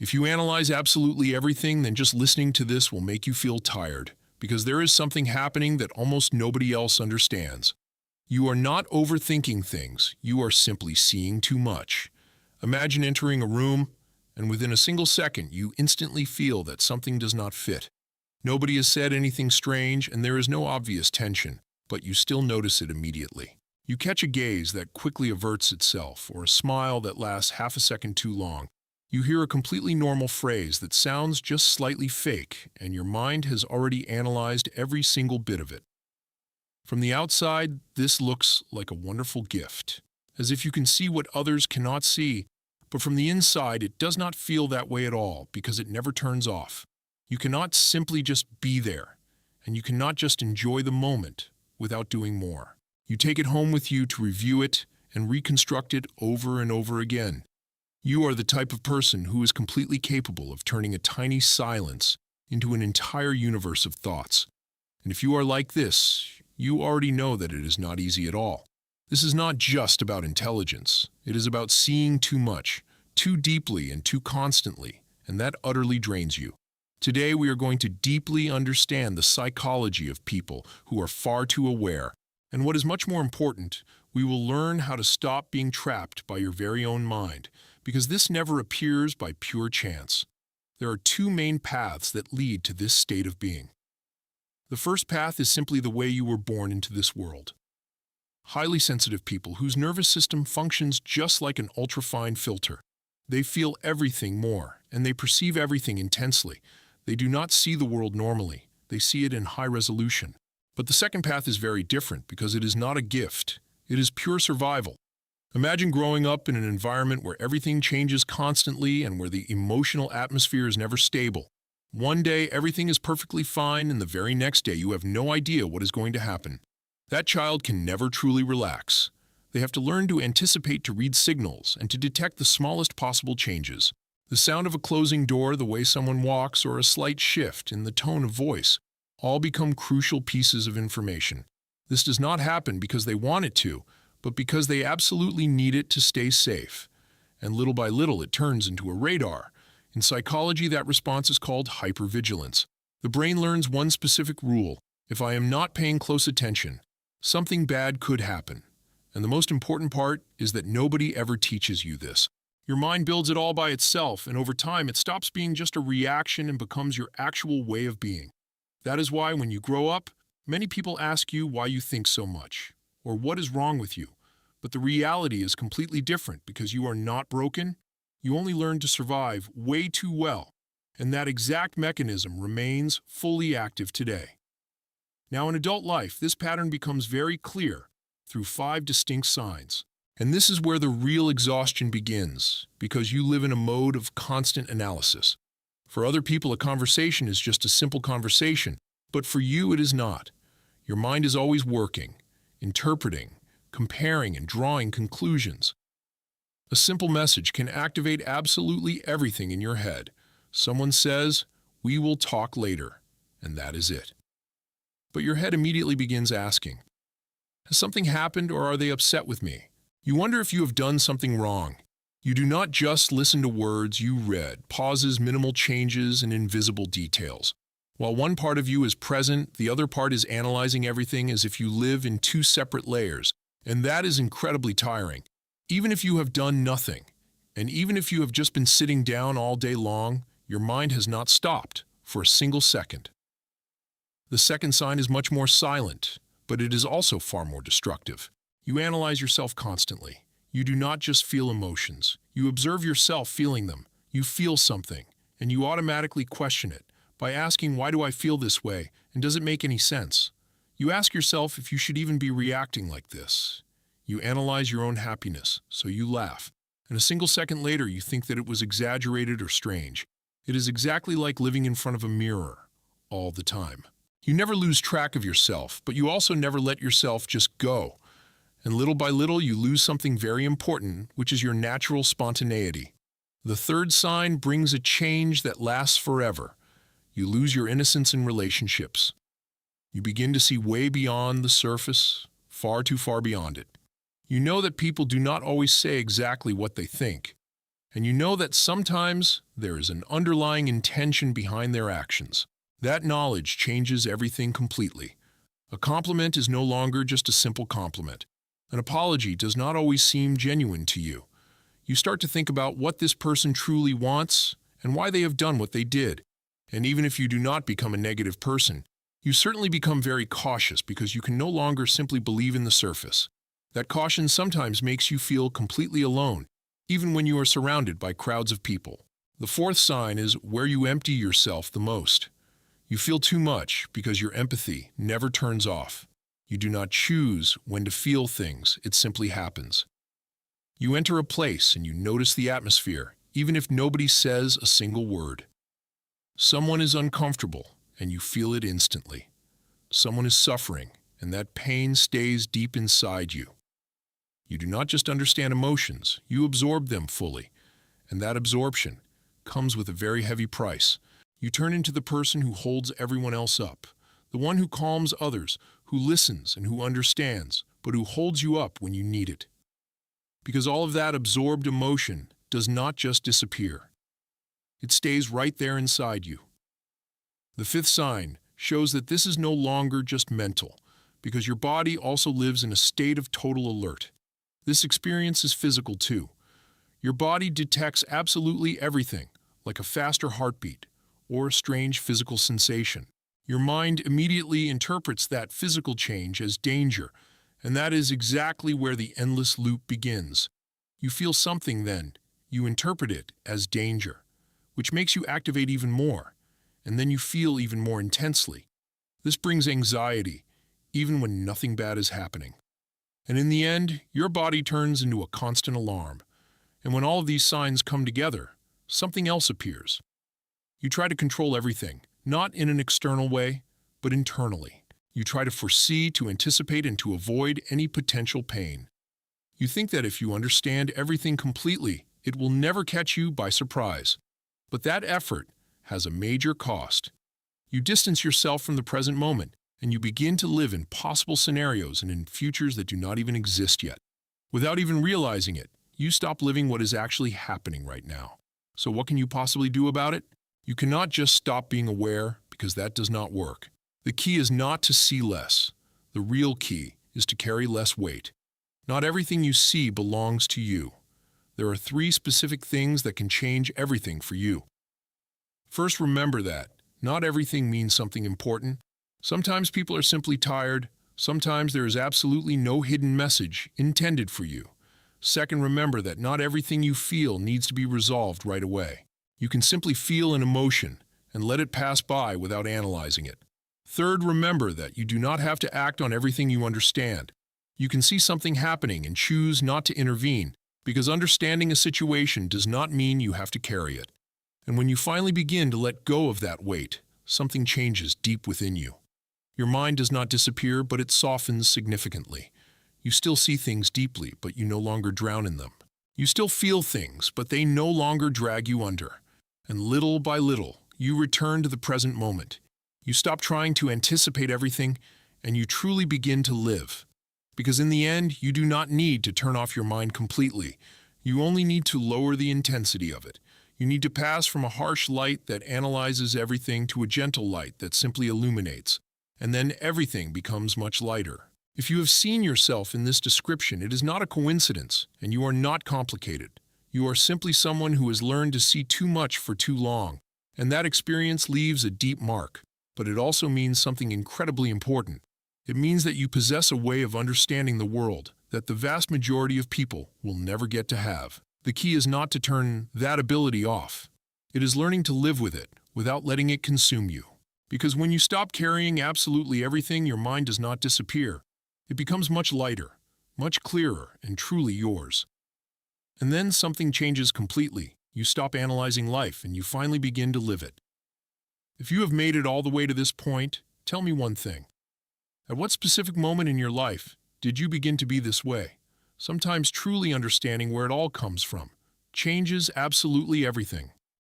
If you analyze absolutely everything, then just listening to this will make you feel tired, because there is something happening that almost nobody else understands. You are not overthinking things, you are simply seeing too much. Imagine entering a room, and within a single second, you instantly feel that something does not fit. Nobody has said anything strange, and there is no obvious tension, but you still notice it immediately. You catch a gaze that quickly averts itself, or a smile that lasts half a second too long. You hear a completely normal phrase that sounds just slightly fake, and your mind has already analyzed every single bit of it. From the outside, this looks like a wonderful gift, as if you can see what others cannot see, but from the inside, it does not feel that way at all because it never turns off. You cannot simply just be there, and you cannot just enjoy the moment without doing more. You take it home with you to review it and reconstruct it over and over again. You are the type of person who is completely capable of turning a tiny silence into an entire universe of thoughts. And if you are like this, you already know that it is not easy at all. This is not just about intelligence. It is about seeing too much, too deeply and too constantly, and that utterly drains you. Today we are going to deeply understand the psychology of people who are far too aware, and what is much more important, we will learn how to stop being trapped by your very own mind, because this never appears by pure chance. There are two main paths that lead to this state of being. The first path is simply the way you were born into this world. Highly sensitive people whose nervous system functions just like an ultrafine filter. They feel everything more, and they perceive everything intensely. They do not see the world normally. They see it in high resolution. But the second path is very different because it is not a gift. It is pure survival. Imagine growing up in an environment where everything changes constantly and where the emotional atmosphere is never stable. One day, everything is perfectly fine, and the very next day, you have no idea what is going to happen. That child can never truly relax. They have to learn to anticipate, to read signals, and to detect the smallest possible changes. The sound of a closing door, the way someone walks, or a slight shift in the tone of voice all become crucial pieces of information. This does not happen because they want it to, but because they absolutely need it to stay safe. And little by little, it turns into a radar. In psychology, that response is called hypervigilance. The brain learns one specific rule: if I am not paying close attention, something bad could happen. And the most important part is that nobody ever teaches you this. Your mind builds it all by itself, and over time it stops being just a reaction and becomes your actual way of being. That is why when you grow up, many people ask you why you think so much, or what is wrong with you. But the reality is completely different because you are not broken. You only learned to survive way too well, and that exact mechanism remains fully active today. Now, in adult life, this pattern becomes very clear through 5 distinct signs. And this is where the real exhaustion begins, because you live in a mode of constant analysis. For other people, a conversation is just a simple conversation, but for you, it is not. Your mind is always working, interpreting, comparing, and drawing conclusions. A simple message can activate absolutely everything in your head. Someone says, "We will talk later," and that is it. But your head immediately begins asking, has something happened, or are they upset with me? You wonder if you have done something wrong. You do not just listen to words you read, pauses, minimal changes, and invisible details. While one part of you is present, the other part is analyzing everything as if you live in 2 separate layers, and that is incredibly tiring. Even if you have done nothing, and even if you have just been sitting down all day long, your mind has not stopped for a single second. The second sign is much more silent, but it is also far more destructive. You analyze yourself constantly. You do not just feel emotions. You observe yourself feeling them. You feel something, and you automatically question it by asking, why do I feel this way, and does it make any sense? You ask yourself if you should even be reacting like this. You analyze your own happiness, so you laugh, and a single second later you think that it was exaggerated or strange. It is exactly like living in front of a mirror all the time. You never lose track of yourself, but you also never let yourself just go. And little by little, you lose something very important, which is your natural spontaneity. The third sign brings a change that lasts forever. You lose your innocence in relationships. You begin to see way beyond the surface, far too far beyond it. You know that people do not always say exactly what they think, And you know that sometimes there is an underlying intention behind their actions. That knowledge changes everything completely. A compliment is no longer just a simple compliment. An apology does not always seem genuine to you. You start to think about what this person truly wants and why they have done what they did. And even if you do not become a negative person, you certainly become very cautious because you can no longer simply believe in the surface. That caution sometimes makes you feel completely alone, even when you are surrounded by crowds of people. The fourth sign is where you empty yourself the most. You feel too much because your empathy never turns off. You do not choose when to feel things, it simply happens. You enter a place and you notice the atmosphere, even if nobody says a single word. Someone is uncomfortable, and you feel it instantly. Someone is suffering, and that pain stays deep inside you. You do not just understand emotions, you absorb them fully, and that absorption comes with a very heavy price. You turn into the person who holds everyone else up, the one who calms others, who listens and who understands, but who holds you up when you need it. Because all of that absorbed emotion does not just disappear. It stays right there inside you. The fifth sign shows that this is no longer just mental, because your body also lives in a state of total alert. This experience is physical too. Your body detects absolutely everything, like a faster heartbeat or a strange physical sensation. Your mind immediately interprets that physical change as danger, and that is exactly where the endless loop begins. You feel something then, you interpret it as danger, which makes you activate even more, and then you feel even more intensely. This brings anxiety, even when nothing bad is happening. And in the end, your body turns into a constant alarm. And when all of these signs come together, something else appears. You try to control everything, not in an external way, but internally. You try to foresee, to anticipate, and to avoid any potential pain. You think that if you understand everything completely, it will never catch you by surprise. But that effort has a major cost. You distance yourself from the present moment, and you begin to live in possible scenarios and in futures that do not even exist yet. Without even realizing it, you stop living what is actually happening right now. So what can you possibly do about it? You cannot just stop being aware, because that does not work. The key is not to see less. The real key is to carry less weight. Not everything you see belongs to you. There are 3 specific things that can change everything for you. First, remember that not everything means something important. Sometimes people are simply tired. Sometimes there is absolutely no hidden message intended for you. Second, remember that not everything you feel needs to be resolved right away. You can simply feel an emotion and let it pass by without analyzing it. Third, remember that you do not have to act on everything you understand. You can see something happening and choose not to intervene, because understanding a situation does not mean you have to carry it. And when you finally begin to let go of that weight, something changes deep within you. Your mind does not disappear, but it softens significantly. You still see things deeply, but you no longer drown in them. You still feel things, but they no longer drag you under. And little by little, you return to the present moment. You stop trying to anticipate everything, and you truly begin to live. Because in the end, you do not need to turn off your mind completely. You only need to lower the intensity of it. You need to pass from a harsh light that analyzes everything to a gentle light that simply illuminates. And then everything becomes much lighter. If you have seen yourself in this description, it is not a coincidence, and you are not complicated. You are simply someone who has learned to see too much for too long, and that experience leaves a deep mark. But it also means something incredibly important. It means that you possess a way of understanding the world that the vast majority of people will never get to have. The key is not to turn that ability off. It is learning to live with it without letting it consume you. Because when you stop carrying absolutely everything, your mind does not disappear. It becomes much lighter, much clearer, and truly yours. And then something changes completely. You stop analyzing life and you finally begin to live it. If you have made it all the way to this point, tell me one thing. At what specific moment in your life did you begin to be this way? Sometimes truly understanding where it all comes from changes absolutely everything.